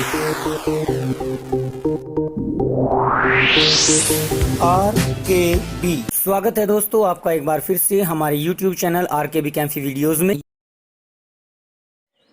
RKB स्वागत है दोस्तों आपका एक बार फिर से हमारे YouTube चैनल RKB कैंफी वीडियोस में।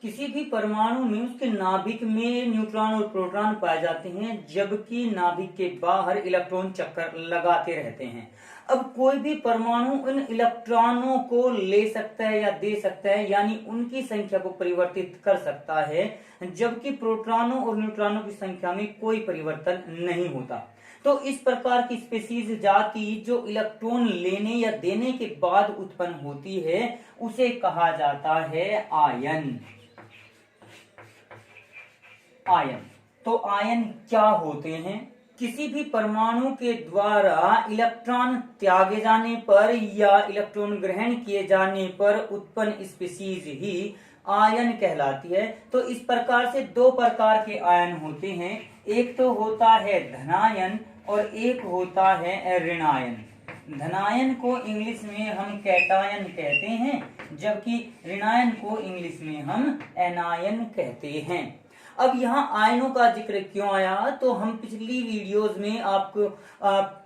किसी भी परमाणु में उसके नाभिक में न्यूट्रॉन और प्रोटॉन पाए जाते हैं, जबकि नाभिक के बाहर इलेक्ट्रॉन चक्कर लगाते रहते हैं। अब कोई भी परमाणु इन इलेक्ट्रॉनों को ले सकता है या दे सकता है, यानी उनकी संख्या को परिवर्तित कर सकता है, जबकि प्रोटॉनों और न्यूट्रॉनों की संख्या में कोई परिवर्तन नहीं होता। तो इस प्रकार की स्पीशीज जाति जो इलेक्ट्रॉन लेने या देने के बाद उत्पन्न होती है, उसे कहा जाता है आयन। आयन तो आयन क्या होते हैं? किसी भी परमाणु के द्वारा इलेक्ट्रॉन त्यागे जाने पर या इलेक्ट्रॉन ग्रहण किए जाने पर उत्पन्न स्पीशीज ही आयन कहलाती है। तो इस प्रकार से दो प्रकार के आयन होते हैं, एक तो होता है धनायन और एक होता है ऋणायन। धनायन को इंग्लिश में हम कैटायन कहते हैं, जबकि ऋणायन को इंग्लिश में हम एनायन कहते हैं। अब यहाँ आयनों का जिक्र क्यों आया? तो हम पिछली वीडियोस में आपको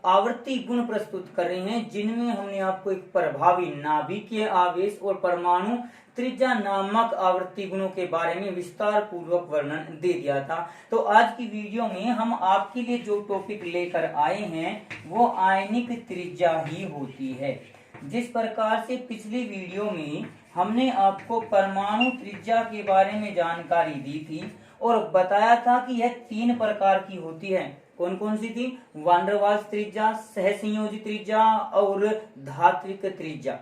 आवर्ती गुण प्रस्तुत कर रहे हैं, जिनमें हमने आपको एक प्रभावी नाभिकीय आवेश और परमाणु त्रिज्या नामक आवर्ती गुणों के बारे में विस्तार पूर्वक वर्णन दे दिया था। तो आज की वीडियो में हम आपके लिए जो टॉपिक लेकर आए हैं वो आयनिक त्रिज्या ही होती है। जिस प्रकार से पिछली वीडियो में हमने आपको परमाणु त्रिज्या के बारे में जानकारी दी थी और बताया था कि यह तीन प्रकार की होती है। कौन कौन सी थी? वान डेर वाल्स त्रिज्या, सहसंयोजी त्रिज्या और धात्विक त्रिज्या।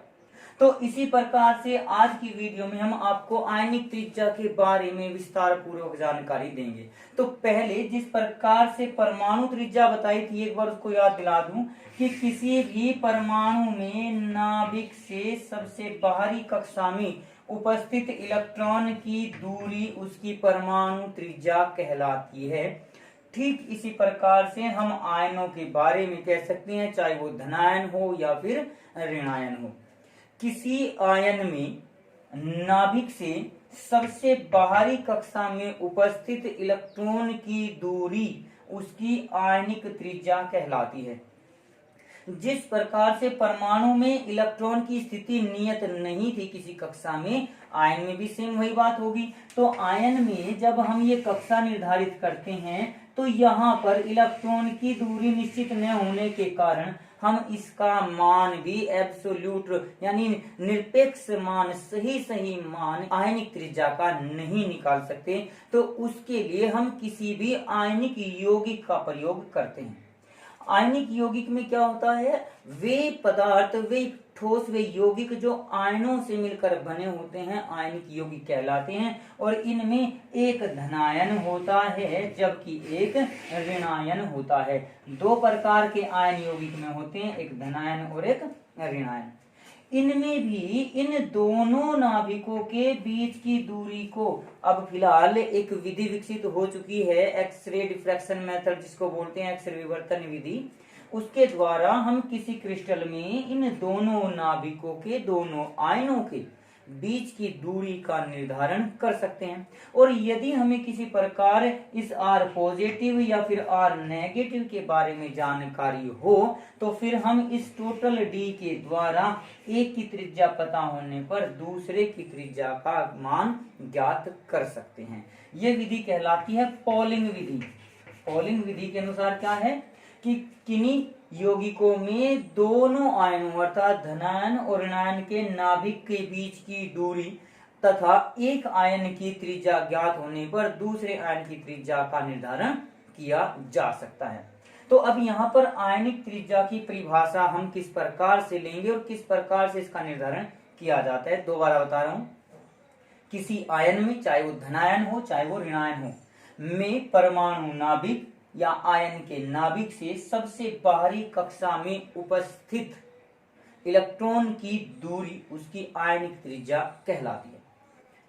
तो इसी प्रकार से आज की वीडियो में हम आपको आयनिक त्रिज्या के बारे में विस्तार पूर्वक जानकारी देंगे। तो पहले जिस प्रकार से परमाणु त्रिज्या बताई थी, एक बार उसको याद दिला दूं कि किसी भी परमाणु में नाभिक से सबसे बाहरी कक्षा में उपस्थित इलेक्ट्रॉन की दूरी उसकी परमाणु त्रिज्या कहलाती है। ठीक इसी प्रकार से हम आयनों के बारे में कह सकते हैं, चाहे वो धनायन हो या फिर ऋणायन हो। किसी आयन में नाभिक से सबसे बाहरी कक्षा में उपस्थित इलेक्ट्रॉन की दूरी उसकी आयनिक त्रिज्या कहलाती है। जिस प्रकार से परमाणु में इलेक्ट्रॉन की स्थिति नियत नहीं थी किसी कक्षा में, आयन में भी सेम वही बात होगी। तो आयन में जब हम ये कक्षा निर्धारित करते हैं तो यहाँ पर इलेक्ट्रॉन की दूरी निश्चित न होने के कारण हम इसका मान भी एब्सोल्यूट यानी निरपेक्ष मान, सही मान आयनिक त्रिज्या का नहीं निकाल सकते। तो उसके लिए हम किसी भी आयनिक यौगिक का प्रयोग करते हैं। आयनिक यौगिक में क्या होता है? वे पदार्थ, वे ठोस, वे यौगिक जो आयनों से मिलकर बने होते हैं आयनिक यौगिक कहलाते हैं। और इनमें एक धनायन होता है जबकि एक ऋणायन होता है। दो प्रकार के आयन यौगिक में होते हैं, एक धनायन और एक ऋणायन। इनमें भी इन दोनों नाभिकों के बीच की दूरी को अब फिलहाल एक विधि विकसित हो चुकी है, एक्सरे डिफ्रैक्शन मेथड जिसको बोलते हैं, एक्सरे विवर्तन विधि। उसके द्वारा हम किसी क्रिस्टल में इन दोनों नाभिकों के, दोनों आयनों के बीच की दूरी का निर्धारण कर सकते हैं। और यदि हमें किसी प्रकार इस R पॉजिटिव या फिर R नेगेटिव के बारे में जानकारी हो तो फिर हम इस टोटल D के द्वारा एक की त्रिज्या पता होने पर दूसरे की त्रिज्या का मान ज्ञात कर सकते हैं। यह विधि कहलाती है पॉलिंग विधि। पॉलिंग विधि के अनुसार क्या है कि किन्हीं यौगिकों में दोनों आयनों अर्थात धनायन और ऋणायन के नाभिक के बीच की दूरी तथा एक आयन की त्रिज्या ज्ञात होने पर दूसरे आयन की त्रिज्या का निर्धारण किया जा सकता है। तो अब यहाँ पर आयनिक त्रिज्या की परिभाषा हम किस प्रकार से लेंगे और किस प्रकार से इसका निर्धारण किया जाता है, दोबारा बता रहा हूँ। किसी आयन में, चाहे वो धनायन हो चाहे वो ऋणायन हो, में परमाणु नाभिक या आयन के नाभिक से सबसे बाहरी कक्षा में उपस्थित इलेक्ट्रॉन की दूरी उसकी आयनिक त्रिज्या कहलाती है।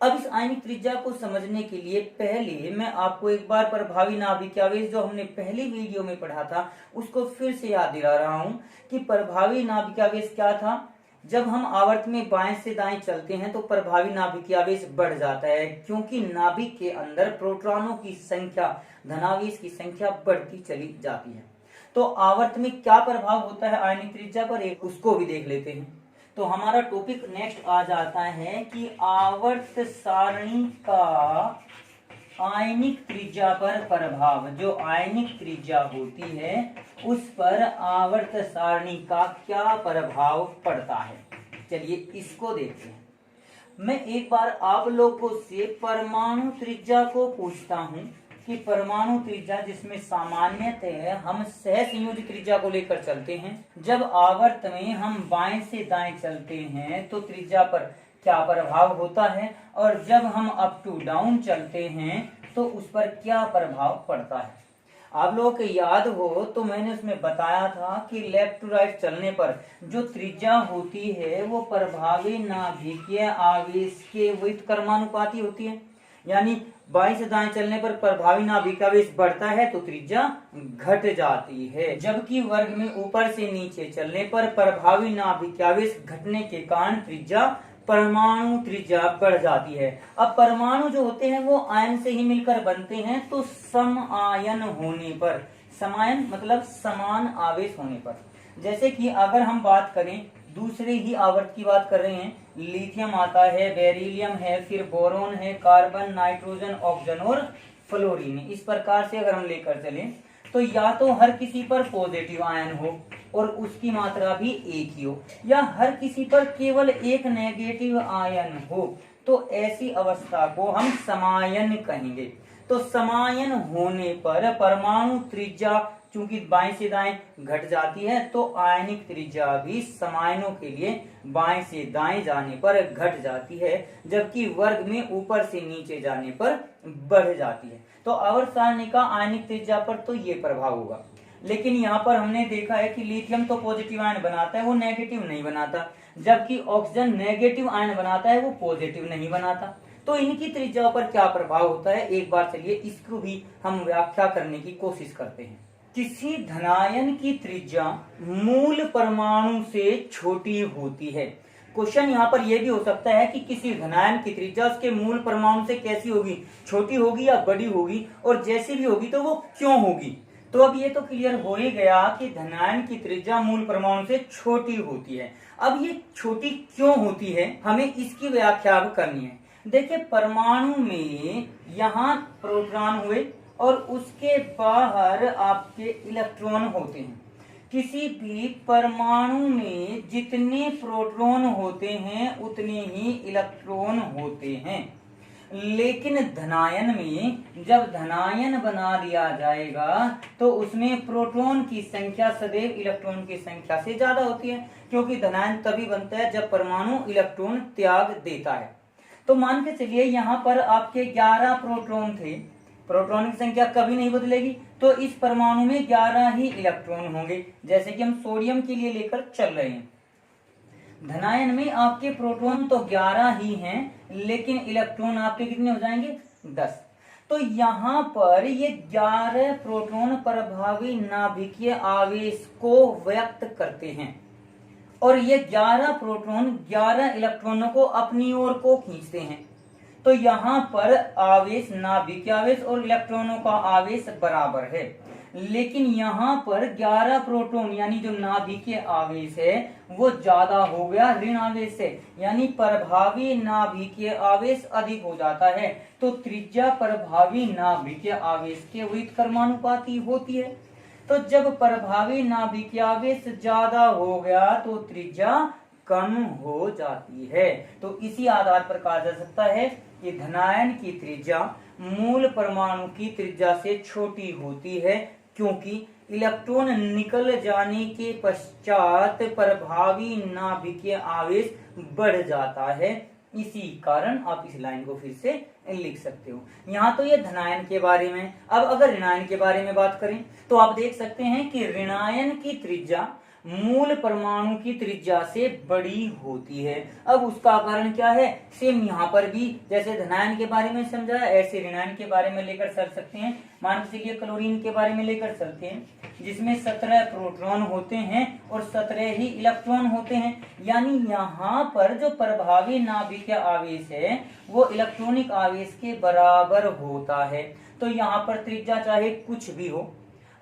अब इस आयनिक त्रिज्या को समझने के लिए पहले मैं आपको एक बार प्रभावी नाभिकीय आवेश जो हमने पहली वीडियो में पढ़ा था उसको फिर से याद दिला रहा हूं कि प्रभावी नाभिकीय आवेश क्या था। जब हम आवर्त में बाएं से दाएं चलते हैं तो प्रभावी नाभिकीय आवेश बढ़ जाता है, क्योंकि नाभिक के अंदर प्रोटॉनों की संख्या, धनावेश की संख्या बढ़ती चली जाती है। तो आवर्त में क्या प्रभाव होता है आयनिक त्रिज्या पर, एक उसको भी देख लेते हैं। तो हमारा टॉपिक नेक्स्ट आ जाता है कि आवर्त सारणी का आयनिक त्रिज्या पर प्रभाव। जो आयनिक त्रिज्या होती है उस पर आवर्त सारणी का क्या प्रभाव पड़ता है, चलिए इसको देखते हैं। मैं एक बार आप लोगों से परमाणु त्रिज्या को पूछता हूं कि परमाणु त्रिज्या जिसमें सामान्यतः हम सहसंयोजी त्रिज्या को लेकर चलते हैं, जब आवर्त में हम बाएं से दाएं चलते हैं तो त्रिज्या पर क्या प्रभाव होता है, और जब हम अप टू डाउन चलते हैं तो उस पर क्या प्रभाव पड़ता है। आप लोगों को याद हो तो मैंने उसमें बताया था कि लेफ्ट टू राइट चलने पर जो त्रिज्या होती है वो प्रभावी नाभिकीय आवेश के विपरीत क्रमानुपाती होती है। यानी बाएं से दाएं चलने पर प्रभावी नाभिकीय आवेश बढ़ता है तो त्रिज्या घट जाती है, जबकि वर्ग में ऊपर से नीचे चलने पर प्रभावी नाभिकीय आवेश घटने के कारण त्रिज्या परमाणु त्रिज्या बढ़ जाती है। अब परमाणु जो होते हैं वो आयन से ही मिलकर बनते हैं, तो सम आयन होने पर, समायन मतलब समान आवेश होने पर, जैसे कि अगर हम बात करें दूसरे ही आवर्त की बात कर रहे हैं, लिथियम आता है, बेरिलियम है, फिर बोरोन है, कार्बन, नाइट्रोजन, ऑक्सीजन और फ्लोरीन। इस प्रकार से अगर हम लेकर चलें तो या तो हर किसी पर पॉजिटिव आयन हो और उसकी मात्रा भी एक ही हो, या हर किसी पर केवल एक नेगेटिव आयन हो, तो ऐसी अवस्था को हम समायन कहेंगे। तो समायन होने पर परमाणु त्रिज्या चूंकि बाएं से दाएं घट जाती है तो आयनिक त्रिज्या भी समायनों के लिए बाएं से दाएं जाने पर घट जाती है, जबकि वर्ग में ऊपर से नीचे जाने पर बढ़ जाती है। तो आवर्त सारणी का आयनिक त्रिज्या पर तो ये प्रभाव होगा। लेकिन यहाँ पर हमने देखा है कि लिथियम तो पॉजिटिव आयन बनाता है, वो नेगेटिव नहीं बनाता, जबकि ऑक्सीजन नेगेटिव आयन बनाता है, वो पॉजिटिव नहीं बनाता। तो इनकी त्रिज्या पर क्या प्रभाव होता है, एक बार चलिए इसको भी हम व्याख्या करने की कोशिश करते हैं। किसी धनायन की त्रिज्या मूल परमाणु से छोटी होती है। क्वेश्चन यहाँ पर यह भी हो सकता है कि किसी धनायन की त्रिज्या उसके मूल परमाणु से कैसी होगी, छोटी होगी या बड़ी होगी, और जैसी भी होगी तो वो क्यों होगी। तो अब ये तो क्लियर हो ही गया कि धनायन की त्रिज्या मूल परमाणु से छोटी होती है। अब ये छोटी क्यों होती है, हमें इसकी व्याख्या अब करनी है। देखिए परमाणु में यहाँ प्रोटॉन हुए और उसके बाहर आपके इलेक्ट्रॉन होते हैं। किसी भी परमाणु में जितने प्रोटॉन होते हैं उतने ही इलेक्ट्रॉन होते हैं, लेकिन धनायन में जब धनायन बना दिया जाएगा तो उसमें प्रोटॉन की संख्या सदैव इलेक्ट्रॉन की संख्या से ज्यादा होती है, क्योंकि धनायन तभी बनता है जब परमाणु इलेक्ट्रॉन त्याग देता है। तो मान के चलिए यहाँ पर आपके 11 प्रोटॉन थे, प्रोटॉन की संख्या कभी नहीं बदलेगी, तो इस परमाणु में 11 ही इलेक्ट्रॉन होंगे, जैसे कि हम सोडियम के लिए लेकर चल रहे हैं। धनायन में आपके प्रोटॉन तो 11 ही हैं, लेकिन इलेक्ट्रॉन आपके कितने हो जाएंगे, 10। तो यहाँ पर ये 11 प्रोटॉन प्रभावी नाभिकीय आवेश को व्यक्त करते हैं, और ये 11 प्रोटॉन 11 इलेक्ट्रॉनों को अपनी ओर को खींचते हैं। तो यहाँ पर आवेश, नाभिकीय आवेश और इलेक्ट्रॉनों का आवेश बराबर है, लेकिन यहाँ पर 11 प्रोटॉन यानी जो नाभिकीय आवेश है वो ज्यादा हो गया ऋण आवेश से, यानी प्रभावी नाभिकीय आवेश अधिक हो जाता है। तो त्रिज्या प्रभावी नाभिकीय आवेश के विपरीत क्रमानुपाती होती है। तो जब प्रभावी नाभिकीय आवेश ज्यादा हो गया तो त्रिज्या कम हो जाती है। तो इसी आधार पर कहा जा सकता है कि धनायन की त्रिज्या मूल परमाणु की त्रिज्या से छोटी होती है, क्योंकि इलेक्ट्रॉन निकल जाने के पश्चात प्रभावी नाभिकीय आवेश बढ़ जाता है। इसी कारण आप इस लाइन को फिर से लिख सकते हो। यहाँ तो ये धनायन के बारे में। अब अगर ऋणायन के बारे में बात करें तो आप देख सकते हैं कि ऋणायन की त्रिज्या मूल परमाणु की त्रिज्या से बड़ी होती है। अब उसका कारण क्या है, सेम यहाँ पर भी जैसे धनायन के बारे में समझा ऐसे ऋणायन के बारे में लेकर चल सकते हैं। मान के चलिए क्लोरीन के बारे में लेकर चलते हैं, जिसमें 17 प्रोटॉन होते हैं और 17 ही इलेक्ट्रॉन होते हैं। यानी यहाँ पर जो प्रभावी नाभिकीय आवेश है वो इलेक्ट्रॉनिक आवेश के बराबर होता है। तो यहाँ पर त्रिज्या चाहे कुछ भी हो।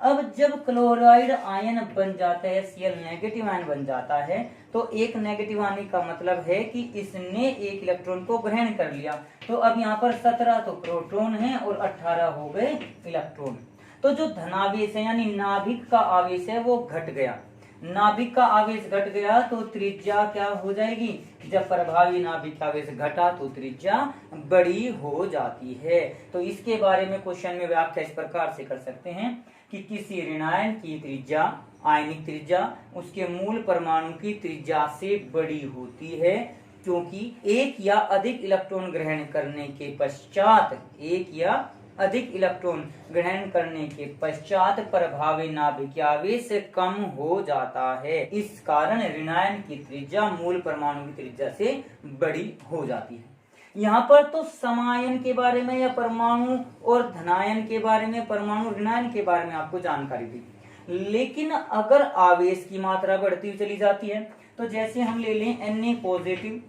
अब जब क्लोराइड आयन बन जाता है, Cl नेगेटिव आयन बन जाता है, तो एक नेगेटिव आने का मतलब है कि इसने एक इलेक्ट्रॉन को ग्रहण कर लिया। तो अब यहाँ पर 17 तो प्रोटॉन है और 18 हो गए इलेक्ट्रॉन। तो जो धनावेश है यानी नाभिक का आवेश है वो घट गया। नाभिक का आवेश घट गया तो त्रिज्या क्या हो जाएगी, जब प्रभावी नाभिक का आवेश घटा तो त्रिज्या बड़ी हो जाती है। तो इसके बारे में क्वेश्चन में व्याख्या इस प्रकार से कर सकते हैं कि किसी ऋणायन की त्रिज्या, आयनिक त्रिज्या, उसके मूल परमाणु की त्रिज्या से बड़ी होती है, क्योंकि एक या अधिक इलेक्ट्रॉन ग्रहण करने के पश्चात, एक या अधिक इलेक्ट्रॉन ग्रहण करने के पश्चात प्रभावी नाभिकीय आवेश कम हो जाता है। इस कारण ऋणायन की त्रिज्या मूल परमाणु की त्रिज्या से बड़ी हो जाती है। यहाँ पर तो समायन के बारे में या परमाणु और धनायन के बारे में, परमाणु ऋणायन के बारे में आपको जानकारी दी। लेकिन अगर आवेश की मात्रा बढ़ती हुई चली जाती है, तो जैसे हम ले लें Na पॉजिटिव,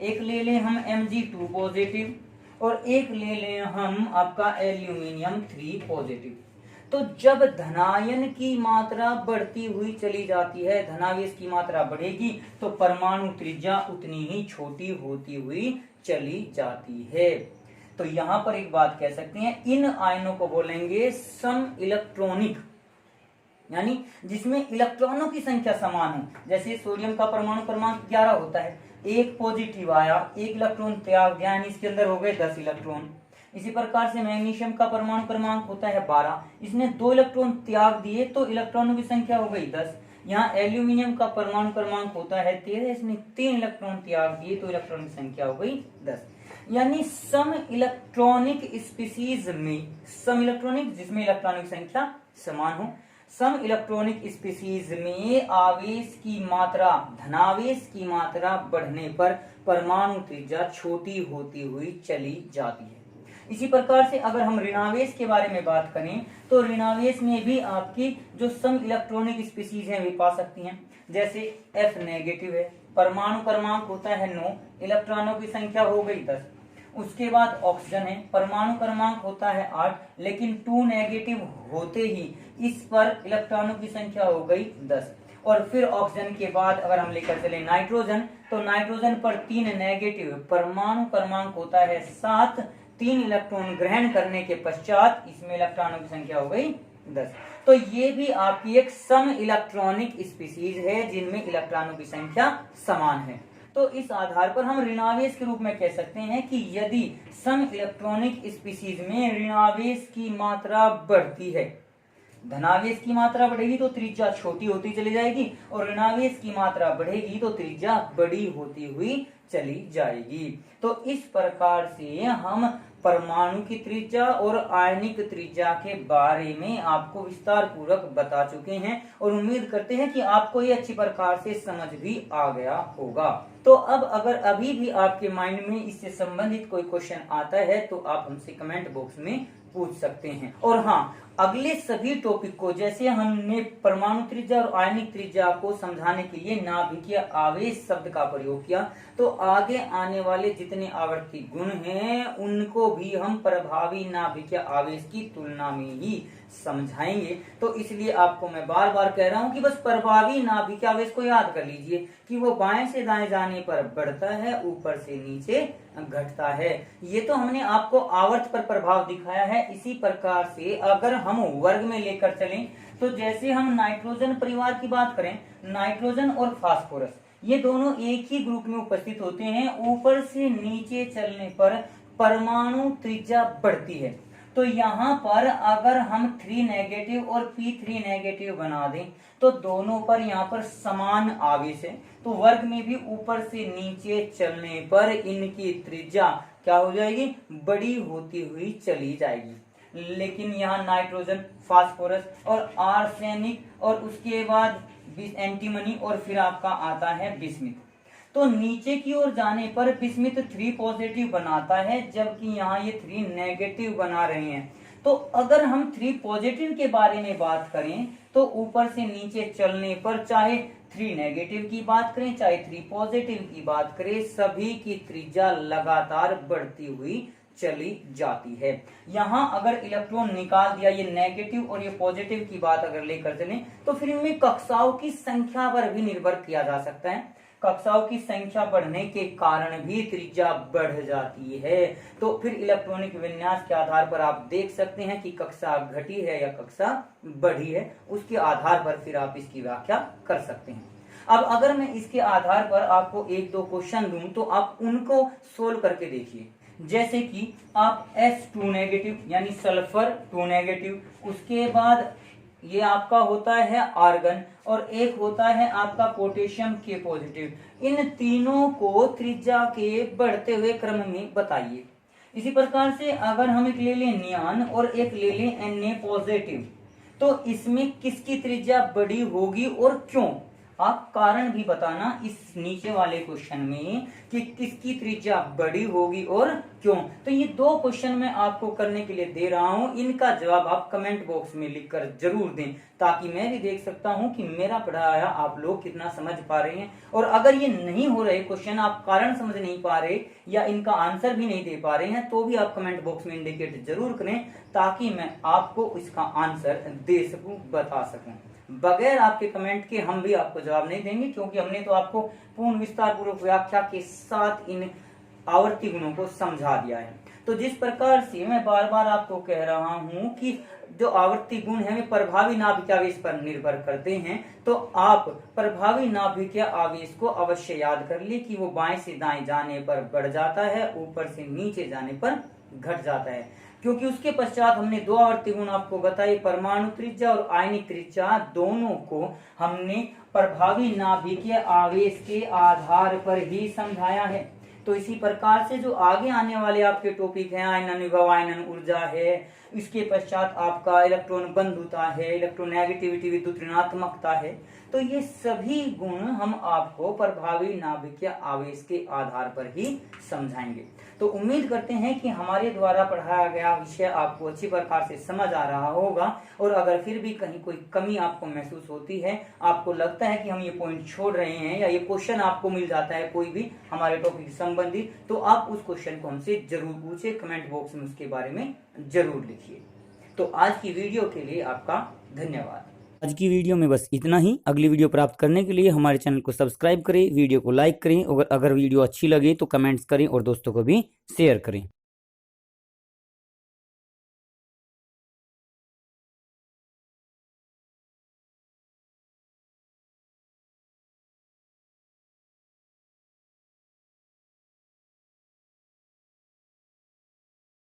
एक ले लें हम Mg2 पॉजिटिव और एक ले लें हम आपका एल्यूमिनियम 3 पॉजिटिव। तो जब धनायन की मात्रा बढ़ती हुई चली जाती है, धनावेश की मात्रा बढ़ेगी तो परमाणु त्रिज्या उतनी ही छोटी होती हुई चली जाती है। तो यहाँ पर एक बात कह सकते हैं, इन आयनों को बोलेंगे सम इलेक्ट्रॉनिक, यानी जिसमें इलेक्ट्रॉनों की संख्या समान हो। जैसे सोडियम का परमाणु क्रमांक 11 होता है, एक पॉजिटिव आया, एक इलेक्ट्रॉन त्याग दिया, यानी इसके अंदर हो गए 10 इलेक्ट्रॉन। इसी प्रकार से मैग्नीशियम का परमाणु क्रमांक होता है 12, इसने 2 इलेक्ट्रॉन त्याग दिए तो इलेक्ट्रॉनों की संख्या हो गई 10। यहाँ एल्यूमिनियम का परमाणु क्रमांक होता है 13, इसने 3 इलेक्ट्रॉन त्याग दिए तो इलेक्ट्रॉन की संख्या हो गई 10। यानी सम इलेक्ट्रॉनिक स्पीसीज में, सम इलेक्ट्रॉनिक जिसमें इलेक्ट्रॉनिक संख्या समान हो, सम इलेक्ट्रॉनिक स्पीसीज में आवेश की मात्रा, धनावेश की मात्रा बढ़ने पर परमाणु त्रिज्या छोटी होती हुई चली जाती है। इसी प्रकार से अगर हम ऋणावेश के बारे में बात करें तो ऋणावेश में भी आपकी जो सम इलेक्ट्रॉनिक स्पीसीज हैं वे पा सकती हैं। जैसे F नेगेटिव है, परमाणु क्रमांक होता है 9, इलेक्ट्रॉनों की संख्या हो गई 10। उसके बाद ऑक्सीजन है, परमाणु क्रमांक होता है 8, लेकिन 2 नेगेटिव होते ही इस पर इलेक्ट्रॉनों की संख्या हो गई 10। और फिर ऑक्सीजन के बाद अगर हम लेकर चले नाइट्रोजन, तो नाइट्रोजन पर 3 नेगेटिव, परमाणु क्रमांक होता है 7, 3 इलेक्ट्रॉन ग्रहण करने के पश्चात इसमें इलेक्ट्रॉनों की संख्या हो गई 10। तो ये भी आपकी एक सम इलेक्ट्रॉनिक स्पीसीज है जिनमें इलेक्ट्रॉनों की संख्या समान है। तो इस आधार पर हम ऋणावेश के रूप में कह सकते हैं कि यदि सम इलेक्ट्रॉनिक स्पीसीज में ऋणावेश की मात्रा बढ़ती है, धनावेश की मात्रा बढ़ेगी तो त्रिज्या छोटी होती चली जाएगी और ऋणावेश की मात्रा बढ़ेगी तो त्रिज्या बड़ी होती हुई चली जाएगी। तो इस प्रकार से हम परमाणु की त्रिज्या और आयनिक त्रिज्या के बारे में आपको विस्तार पूर्वक बता चुके हैं और उम्मीद करते हैं कि आपको ये अच्छी प्रकार से समझ भी आ गया होगा। तो अब अगर अभी भी आपके माइंड में इससे संबंधित कोई क्वेश्चन आता है तो आप हमसे कमेंट बॉक्स में पूछ सकते हैं। और हाँ, अगले सभी टॉपिक को, जैसे हमने परमाणु त्रिज्या और आयनिक त्रिज्या को समझाने के लिए नाभिकीय आवेश शब्द का प्रयोग किया, तो आगे आने वाले जितने आवर्ती गुण हैं उनको भी हम प्रभावी नाभिकीय आवेश की तुलना में ही समझाएंगे। तो इसलिए आपको मैं बार बार कह रहा हूं कि बस प्रभावी नाभिकीय आवेश को याद कर लीजिए कि वो बाएं से दाएं जाने पर बढ़ता है, ऊपर से नीचे घटता है। ये तो हमने आपको आवर्त पर प्रभाव दिखाया है। इसी प्रकार से अगर हम वर्ग में लेकर चलें तो जैसे हम नाइट्रोजन परिवार की बात करें, नाइट्रोजन और फास्फोरस ये दोनों एक ही ग्रुप में उपस्थित होते हैं। ऊपर से नीचे चलने पर परमाणु त्रिज्या बढ़ती है। तो यहाँ पर अगर हम 3 नेगेटिव और P3 नेगेटिव बना दें तो दोनों पर यहाँ पर समान आवेश है, तो वर्ग में भी ऊपर से नीचे चलने पर इनकी त्रिज्या क्या हो जाएगी, बड़ी होती हुई चली जाएगी। लेकिन यहाँ नाइट्रोजन, फास्फोरस और आर्सेनिक और उसके बाद एंटीमनी और फिर आपका आता है बिस्मिथ। तो नीचे की ओर जाने पर बिस्मिथ 3 पॉजिटिव बनाता है, जबकि यहाँ ये 3 नेगेटिव बना रहे हैं। तो अगर हम 3 पॉजिटिव के बारे में बात करें तो ऊपर से नीचे चलने पर चाहे 3 नेगेटिव की बात करें चाहे 3 पॉजिटिव की बात करें, सभी की त्रिज्या लगातार बढ़ती हुई चली जाती है। यहाँ अगर इलेक्ट्रॉन निकाल दिया, ये नेगेटिव और ये पॉजिटिव की बात अगर लेकर चलें तो फिर इनमें कक्षाओं की संख्या पर भी निर्भर किया जा सकता है। कक्षाओं की संख्या बढ़ने के कारण भी त्रिज्या बढ़ जाती है। तो फिर इलेक्ट्रॉनिक विन्यास के आधार पर आप देख सकते हैं कि कक्षा घटी है या कक्षा बढ़ी है, उसके आधार पर फिर आप इसकी व्याख्या कर सकते हैं। अब अगर मैं इसके आधार पर आपको 1-2 क्वेश्चन दूं तो आप उनको सोल्व करके देखिए। जैसे कि आप S2 नेगेटिव यानी सल्फर 2 नेगेटिव, उसके बाद ये आपका होता है आर्गन और एक होता है आपका पोटेशियम के पॉजिटिव। इन तीनों को त्रिज्या के बढ़ते हुए क्रम में बताइए। इसी प्रकार से अगर हम एक ले लें नियान और एक ले लें Na पॉजिटिव, तो इसमें किसकी त्रिज्या बड़ी होगी और क्यों? आप कारण भी बताना इस नीचे वाले क्वेश्चन में कि किसकी त्रिज्या बड़ी होगी और क्यों। तो ये 2 क्वेश्चन मैं आपको करने के लिए दे रहा हूं, इनका जवाब आप कमेंट बॉक्स में लिखकर जरूर दें, ताकि मैं भी देख सकता हूं कि मेरा पढ़ाया आप लोग कितना समझ पा रहे हैं। और अगर ये नहीं हो रहे क्वेश्चन, आप कारण समझ नहीं पा रहे या इनका आंसर भी नहीं दे पा रहे हैं, तो भी आप कमेंट बॉक्स में इंडिकेट जरूर करें, ताकि मैं आपको इसका आंसर दे सकूं, बता सकूं। बगैर आपके कमेंट के हम भी आपको जवाब नहीं देंगे, क्योंकि हमने तो आपको पूर्ण विस्तार पूर्वक व्याख्या के साथ इन आवर्ती गुणों को समझा दिया है। तो जिस प्रकार से मैं बार बार आपको कह रहा हूं कि जो आवर्ती गुण है वे प्रभावी नाभिक आवेश पर निर्भर करते हैं, तो आप प्रभावी नाभिक आवेश को अवश्य याद कर लिए कि वो बाएं से दाएं जाने पर बढ़ जाता है, ऊपर से नीचे जाने पर घट जाता है। क्योंकि उसके पश्चात हमने 2 आवर्ती गुण आपको बताए, परमाणु त्रिज्या और आयनिक त्रिज्या, दोनों को हमने प्रभावी नाभिकीय आवेश के आधार पर ही समझाया है। तो इसी प्रकार से जो आगे आने वाले आपके टॉपिक हैं, आयनन विभव, आयनन ऊर्जा है, इसके पश्चात आपका इलेक्ट्रॉन बंधुता है, इलेक्ट्रोनेगेटिविटी विद्युत ऋणात्मकता है, तो ये सभी गुण हम आपको प्रभावी नाभिकीय आवेश के आधार पर ही समझाएंगे। तो उम्मीद करते हैं कि हमारे द्वारा पढ़ाया गया विषय आपको अच्छी प्रकार से समझ आ रहा होगा। और अगर फिर भी कहीं कोई कमी आपको महसूस होती है, आपको लगता है कि हम ये पॉइंट छोड़ रहे हैं या ये क्वेश्चन आपको मिल जाता है कोई भी हमारे टॉपिक से संबंधित, तो आप उस क्वेश्चन को हमसे जरूर पूछे, कमेंट बॉक्स में उसके बारे में जरूर लिखिए। तो आज की वीडियो के लिए आपका धन्यवाद। आज की वीडियो में बस इतना ही। अगली वीडियो प्राप्त करने के लिए हमारे चैनल को सब्सक्राइब करें, वीडियो को लाइक करें और अगर वीडियो अच्छी लगे तो कमेंट्स करें और दोस्तों को भी शेयर करें।